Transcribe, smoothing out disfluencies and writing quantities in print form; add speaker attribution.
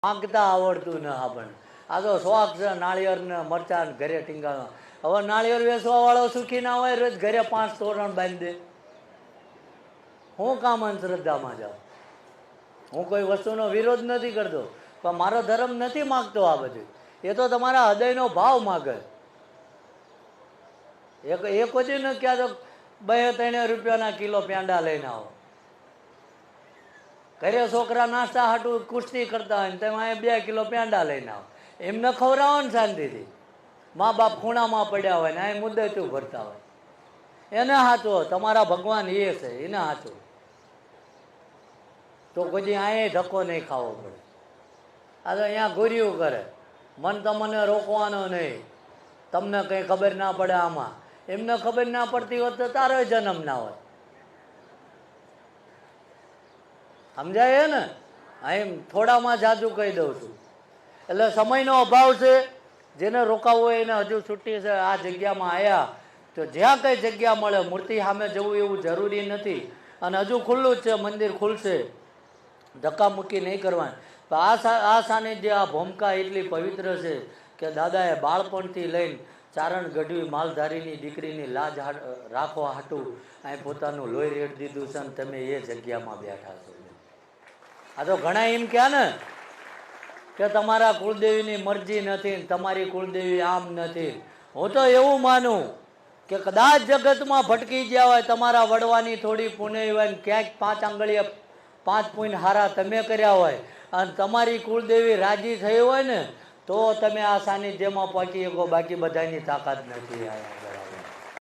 Speaker 1: માગતા આવડતું ન આપણને. આ તો શોખ છે નાળિયેર ને મરચાં ઘરે ટીંગાનો. હવે નાળિયેર વેચવા વાળો સુખી ના હોય, રોજ ઘરે 5 તોરણ બાંધી દે. હું કામ અંધશ્રદ્ધામાં જાઉં? હું કોઈ વસ્તુનો વિરોધ નથી કરતો, પણ મારો ધર્મ નથી માગતો આ બધું. એ તો તમારા હૃદયનો ભાવ માગે. એક પછી ન ક્યાં તો 2-3 રૂપિયાના કિલો પેંડા લઈને આવો. ઘરે છોકરા નાસ્તા હાટું કુસ્તી કરતા હોય ને તમે 2 કિલો પેંડા લઈને આવો. એમને ખવડાવો ને શાંતિથી. મા બાપ ખૂણામાં પડ્યા હોય ને અહીં મુદ્દતું ભરતા હોય. એને હાચો, તમારા ભગવાન એ છે, એને હાચો. તો પછી અહીંયા ધક્કો નહીં ખાવો પડે. આ તો અહીંયા ગુર્યું કરે. મન તમને રોકવાનો નહીં. તમને કંઈ ખબર ના પડે આમાં. એમને ખબર ના પડતી હોત તો તારો જન્મ ના હોય. સમજાય ને? એમ થોડામાં જાજુ કહી દઉં છું. એટલે સમયનો અભાવ છે. જેને રોકાવવું હોય એને હજુ છૂટી છે. આ જગ્યામાં આવ્યા તો જ્યાં કઈ જગ્યા મળે મૂર્તિ સામે જવું એવું જરૂરી નથી. અને હજુ ખુલ્લું જ છે, મંદિર ખુલશે, ધક્કામુક્કી નહીં કરવાની. તો આ સાનિધ્ય, આ ભૂમિકા એટલી પવિત્ર છે કે દાદાએ બાળપણથી લઈને ચારણ ગઢવી માલધારીની દીકરીની લાજ રાખવા હાટું અહીં પોતાનું લોહી રેડ દીધું છે. અને તમે એ જગ્યામાં બેઠા છો. આ તો ઘણા એમ કહ્યા ને કે તમારા કુળદેવીની મરજી નથી, તમારી કુળદેવી આમ નથી. હું તો એવું માનું કે કદાચ જગતમાં ભટકી ગયા હોય, તમારા વડવાની થોડી પુણ્ય હોય ને ક્યાંક 5 આંગળીએ 5 પુણ્ય હારા તમે કર્યા હોય અને તમારી કુળદેવી રાજી થઈ હોય ને તો તમે આ સાનિધ્યમાં પહોંચી શકો. બાકી બધાની તાકાત નથી.